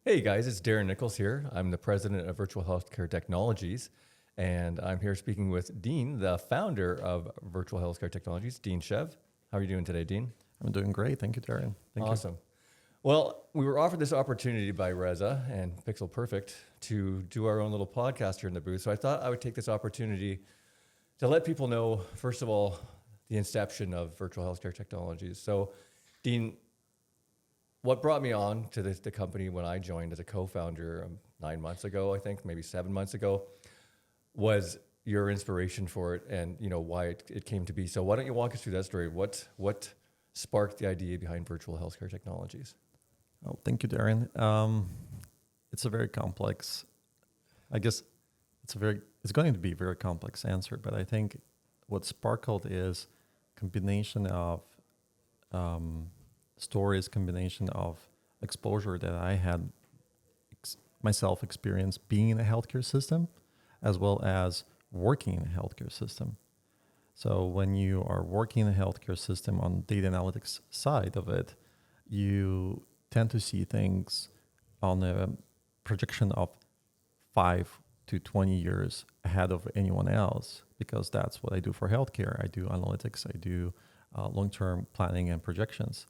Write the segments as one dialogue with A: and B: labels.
A: Hey guys, it's Darren Nicholls here. I'm the president of Virtual Healthcare Technologies, and I'm here speaking with Dean, the founder of Virtual Healthcare Technologies, Dean Shev. How are you doing today, Dean?
B: I'm doing great. Thank you, Darren. Thank you.
A: Awesome. Well, we were offered this opportunity by Reza and Pixel Perfect to do our own little podcast here in the booth. So I thought I would take this opportunity to let people know, first of all, the inception of Virtual Healthcare Technologies. So, Dean, what brought me on to the company when I joined as a co-founder 9 months ago, I think, maybe 7 months ago, was your inspiration for it and why it came to be. So why don't you walk us through that story? What sparked the idea behind Virtual Healthcare Technologies?
B: Oh, thank you, Darren. It's a very complex, I guess it's going to be a very complex answer, but I think what sparkled is combination of stories, combination of exposure that I had myself experienced being in a healthcare system, as well as working in a healthcare system. So when you are working in a healthcare system on data analytics side of it, you tend to see things on a projection of 5 to 20 years ahead of anyone else, because that's what I do for healthcare. I do analytics, I do long-term planning and projections.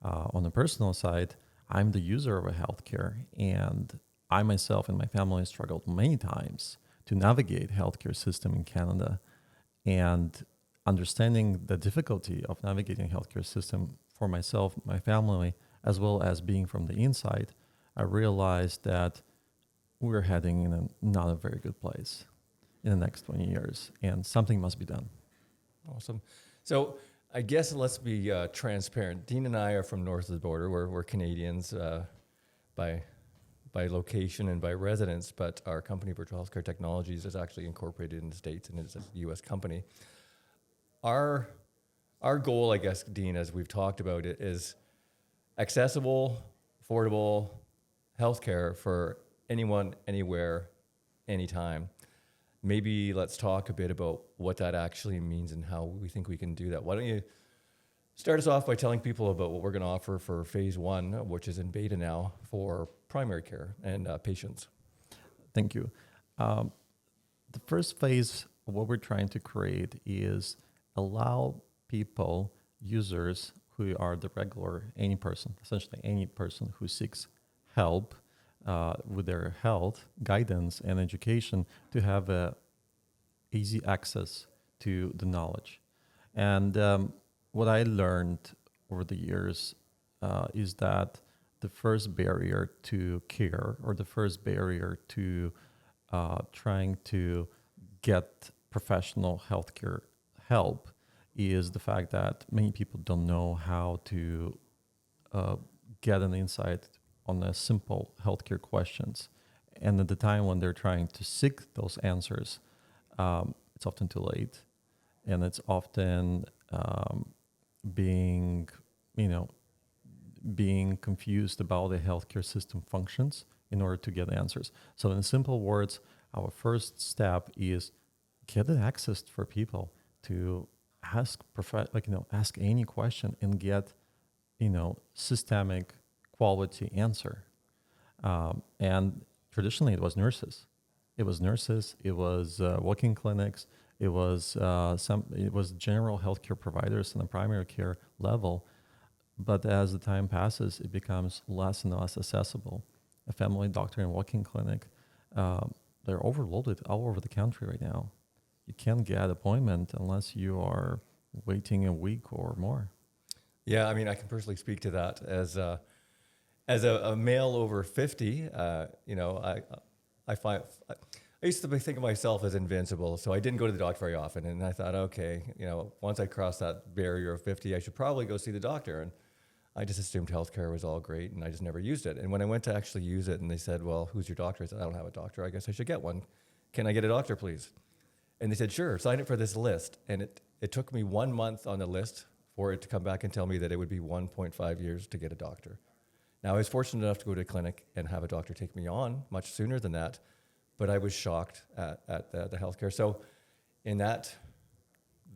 B: On the personal side, I'm the user of a healthcare, and I myself and my family struggled many times to navigate healthcare system in Canada, and understanding the difficulty of navigating healthcare system for myself, my family, as well as being from the inside, I realized that we're heading in not a very good place in the next 20 years, and something must be done.
A: Awesome. So I guess let's be transparent. Dean and I are from north of the border. We're Canadians by location and by residence, but our company, Virtual Healthcare Technologies, is actually incorporated in the States and is a U.S. company. Our goal, I guess, Dean, as we've talked about it, is accessible, affordable healthcare for anyone, anywhere, anytime. Maybe let's talk a bit about what that actually means and how we think we can do that. Why don't you start us off by telling people about what we're going to offer for phase 1, which is in beta now for primary care and patients.
B: Thank you. The first phase of what we're trying to create is allow people, users who are the regular, essentially any person who seeks help with their health, guidance, and education, to have easy access to the knowledge. And what I learned over the years is that the first barrier to care, or the first barrier to trying to get professional healthcare help, is the fact that many people don't know how to get an insight on the simple healthcare questions. And at the time when they're trying to seek those answers, it's often too late. And it's often being confused about the healthcare system functions in order to get answers. So in simple words, our first step is get the access for people to ask ask any question and get systemic quality answer. And traditionally it was nurses. It was walk-in clinics. It was general healthcare providers on the primary care level. But as the time passes, it becomes less and less accessible. A family doctor and walk-in clinic, they're overloaded all over the country right now. You can't get an appointment unless you are waiting a week or more.
A: Yeah, I mean, I can personally speak to that as a male over 50. I find I used to think of myself as invincible, so I didn't go to the doctor very often. And I thought, okay, once I cross that barrier of 50, I should probably go see the doctor. And I just assumed healthcare was all great, and I just never used it. And when I went to actually use it, and they said, "Well, who's your doctor?" I said, "I don't have a doctor. I guess I should get one. Can I get a doctor, please?" And they said, "Sure, sign up for this list." And it took me 1 month on the list for it to come back and tell me that it would be 1.5 years to get a doctor. Now, I was fortunate enough to go to a clinic and have a doctor take me on much sooner than that, but I was shocked at the healthcare. So in that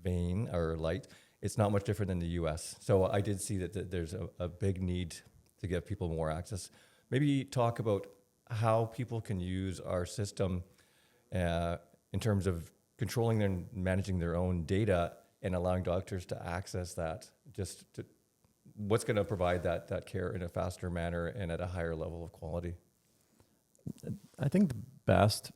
A: vein or light, it's not much different than the US. So I did see that there's a big need to give people more access. maybe talk about how people can use our system in terms of controlling and managing their own data and allowing doctors to access that, just to what's going to provide that care in a faster manner and at a higher level of quality.
B: I think the best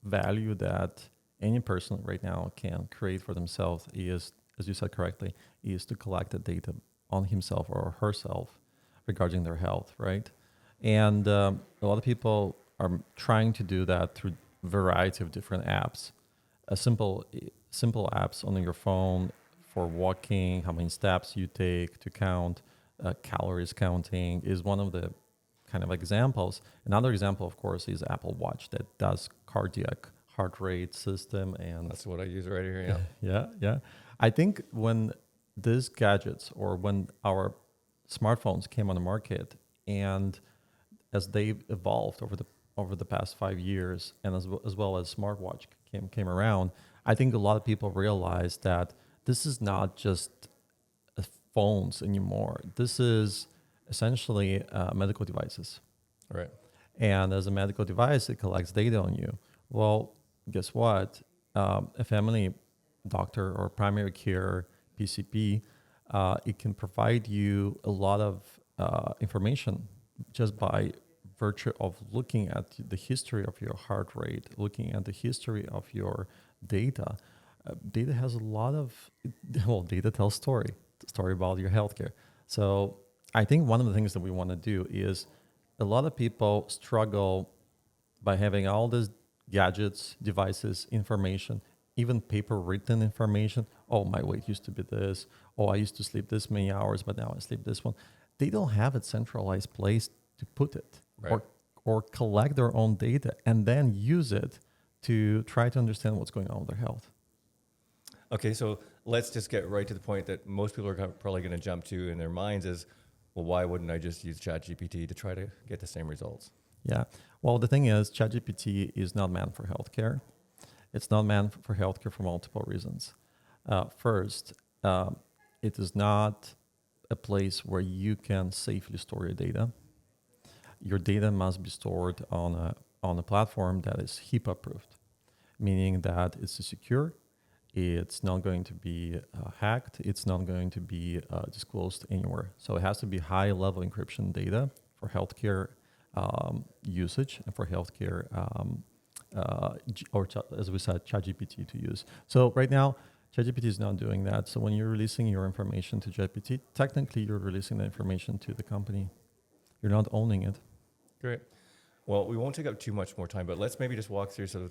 B: value that any person right now can create for themselves is, as you said correctly, is to collect the data on himself or herself regarding their health, right? And a lot of people are trying to do that through a variety of different apps. Simple apps on your phone for walking, how many steps you take to count, calories counting is one of the kind of examples. Another example, of course, is Apple Watch that does cardiac heart rate system. And
A: that's what I use right here. Yeah.
B: Yeah. I think when these gadgets or when our smartphones came on the market, and as they've evolved over the past 5 years, and as well as smartwatch came around, I think a lot of people realized that this is not just phones anymore. This is essentially medical devices.
A: Right.
B: And as a medical device, it collects data on you. Well, guess what? A family doctor or primary care PCP, it can provide you a lot of information just by virtue of looking at the history of your heart rate, looking at the history of your data. Data has a lot of, data tells story about your healthcare. So I think one of the things that we want to do is a lot of people struggle by having all these gadgets, devices, information, even paper written information. Oh, my weight used to be this. Oh, I used to sleep this many hours, but now I sleep this one. They don't have a centralized place to put it,
A: right,
B: or collect their own data and then use it to try to understand what's going on with their health.
A: Okay, so let's just get right to the point that most people are probably going to jump to in their minds is, well, why wouldn't I just use ChatGPT to try to get the same results?
B: Yeah. Well, the thing is, ChatGPT is not meant for healthcare. It's not meant for healthcare for multiple reasons. First, it is not a place where you can safely store your data. Your data must be stored on a platform that is HIPAA approved, meaning that it's secure. It's not going to be hacked. It's not going to be disclosed anywhere. So it has to be high-level encryption data for healthcare usage and for healthcare, as we said, ChatGPT to use. So right now, ChatGPT is not doing that. So when you're releasing your information to ChatGPT, technically you're releasing the information to the company. You're not owning it.
A: Great. Well, we won't take up too much more time, but let's maybe just walk through. So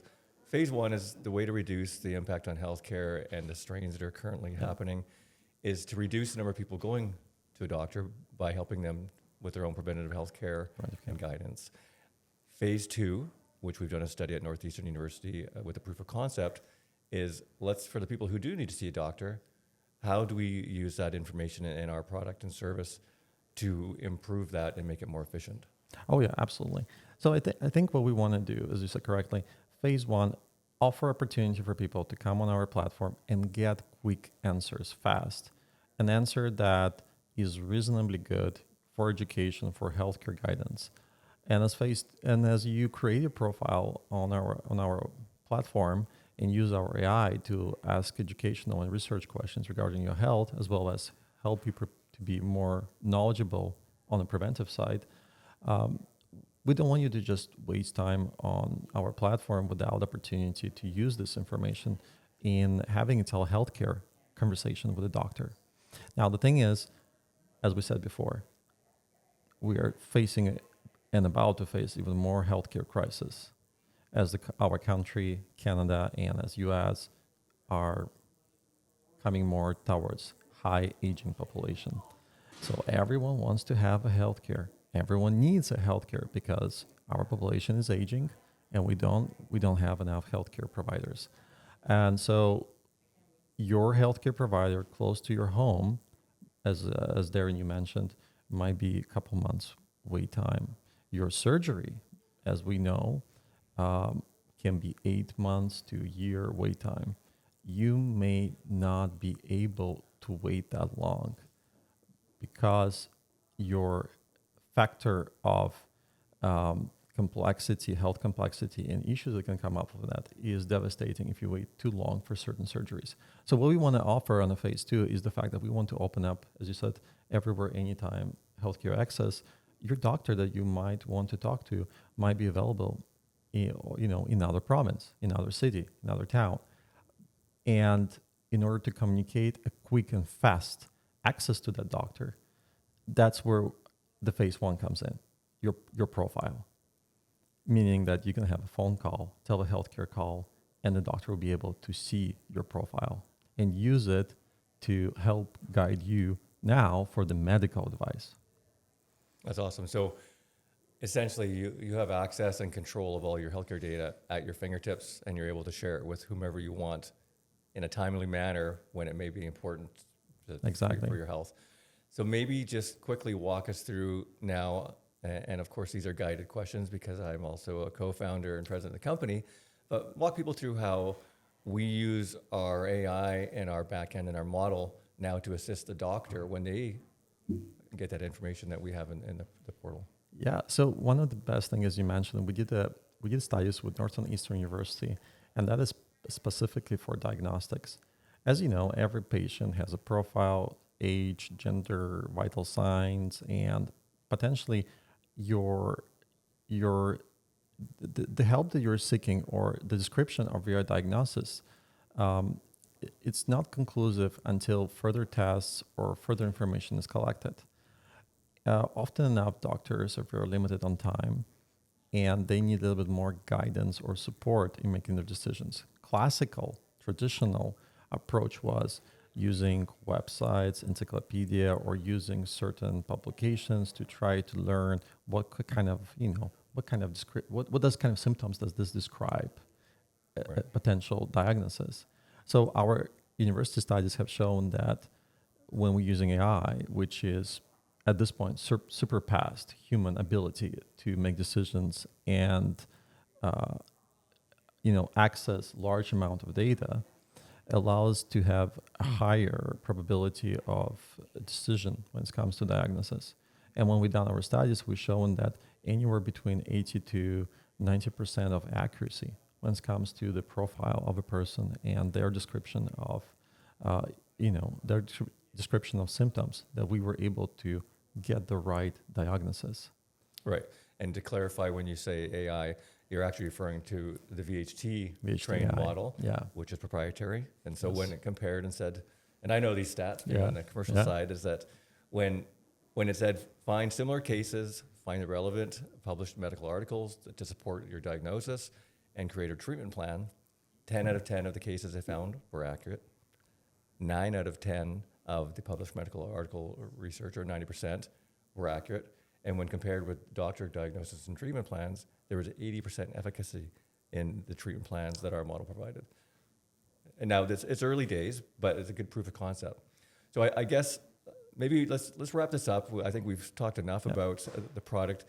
A: phase one is the way to reduce the impact on healthcare and the strains that are currently happening is to reduce the number of people going to a doctor by helping them with their own preventative health care and guidance. Phase two, which we've done a study at Northeastern University with a proof of concept, is for the people who do need to see a doctor, how do we use that information in our product and service to improve that and make it more efficient?
B: Oh, yeah, absolutely. So I think what we want to do, as you said correctly, phase one, offer opportunity for people to come on our platform and get quick answers fast. An answer that is reasonably good for education, for healthcare guidance. And as you create a profile on our platform and use our AI to ask educational and research questions regarding your health, as well as help you to be more knowledgeable on the preventive side, we don't want you to just waste time on our platform without opportunity to use this information in having a telehealthcare conversation with a doctor. Now, the thing is, as we said before, we are facing and about to face even more healthcare crisis as our country, Canada, and as US are coming more towards high aging population. So everyone wants to have a healthcare. Everyone needs a healthcare because our population is aging and we don't have enough healthcare providers. And so your healthcare provider close to your home, as Darren, you mentioned, might be a couple months wait time. Your surgery, as we know, can be 8 months to a year wait time. You may not be able to wait that long because your factor of complexity, health complexity, and issues that can come up with that is devastating if you wait too long for certain surgeries. So what we want to offer on the phase 2 is the fact that we want to open up, as you said, everywhere, anytime, healthcare access. Your doctor that you might want to talk to might be available in another province, in another city, another town. And in order to communicate a quick and fast access to that doctor, that's where the phase 1 comes in, your profile. Meaning that you can have a phone call, telehealthcare call, and the doctor will be able to see your profile and use it to help guide you now for the medical advice.
A: That's awesome. So essentially, you have access and control of all your healthcare data at your fingertips, and you're able to share it with whomever you want in a timely manner when it may be important
B: Exactly.
A: for your health. So maybe just quickly walk us through now. And of course, these are guided questions because I'm also a co-founder and president of the company. But walk people through how we use our AI and our backend and our model now to assist the doctor when they get that information that we have in the portal.
B: Yeah. So one of the best things, as you mentioned, we did studies with Northeastern University, and that is specifically for diagnostics. As you know, every patient has a profile, age, gender, vital signs, and potentially the help that you're seeking or the description of your diagnosis, it's not conclusive until further tests or further information is collected. Often enough, doctors are very limited on time, and they need a little bit more guidance or support in making their decisions. Classical, traditional approach was using websites, encyclopedia, or using certain publications to try to learn what kind of symptoms does this describe, a potential diagnosis. So our university studies have shown that when we're using AI, which is at this point surpassed human ability to make decisions and access large amount of data, allows to have a higher probability of decision when it comes to diagnosis. And when we've done our studies, we've shown that anywhere between 80 to 90% of accuracy when it comes to the profile of a person and their description of, description of symptoms, that we were able to get the right diagnosis.
A: Right. And to clarify, when you say AI, you're actually referring to the VHT trained
B: AI,
A: model, which is proprietary. And so when it compared and said, and I know these stats on the commercial side, is that when it said find similar cases, find the relevant published medical articles to support your diagnosis and create a treatment plan, 10 out of 10 of the cases they found were accurate. 9 out of 10 of the published medical article research, or 90%, were accurate. And when compared with doctor diagnosis and treatment plans, there was 80% efficacy in the treatment plans that our model provided. And now it's early days, but it's a good proof of concept. So I guess maybe let's wrap this up. I think we've talked enough about the product.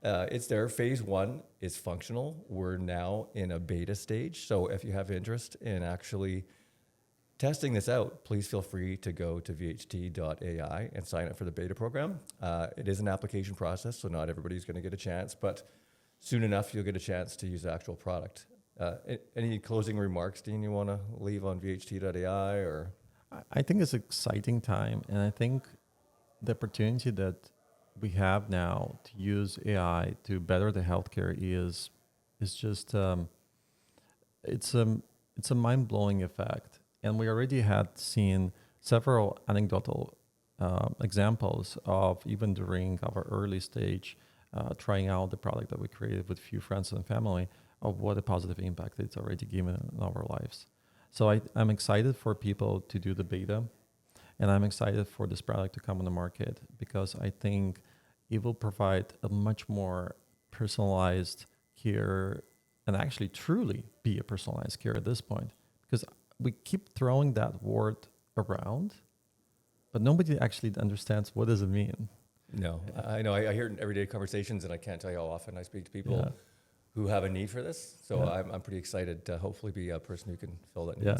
A: It's there. Phase 1 is functional. We're now in a beta stage. So if you have interest in actually testing this out, please feel free to go to VHT.ai and sign up for the beta program. It is an application process, so not everybody's going to get a chance, but soon enough you'll get a chance to use the actual product. Any closing remarks, Dean, you want to leave on VHT.ai? Or
B: I think it's an exciting time, and I think the opportunity that we have now to use AI to better the healthcare is just it's a mind-blowing effect. And we already had seen several anecdotal examples of, even during our early stage, trying out the product that we created with few friends and family, of what a positive impact it's already given in our lives. So I'm excited for people to do the beta, and I'm excited for this product to come on the market, because I think it will provide a much more personalized care, and actually truly be a personalized care at this point. Because we keep throwing that word around, but nobody actually understands what does it mean.
A: No, I know. I hear it in everyday conversations, and I can't tell you how often I speak to people who have a need for this. So I'm pretty excited to hopefully be a person who can fill that need.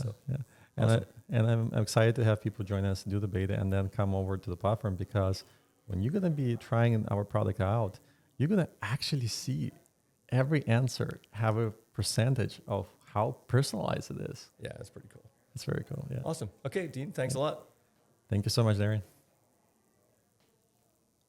B: And I'm excited to have people join us, do the beta, and then come over to the platform, because when you're going to be trying our product out, you're going to actually see every answer have a percentage of how personalized it is.
A: Yeah, that's pretty cool.
B: It's very cool. Yeah.
A: Awesome. Okay, Dean, thanks a lot.
B: Thank you so much, Darren.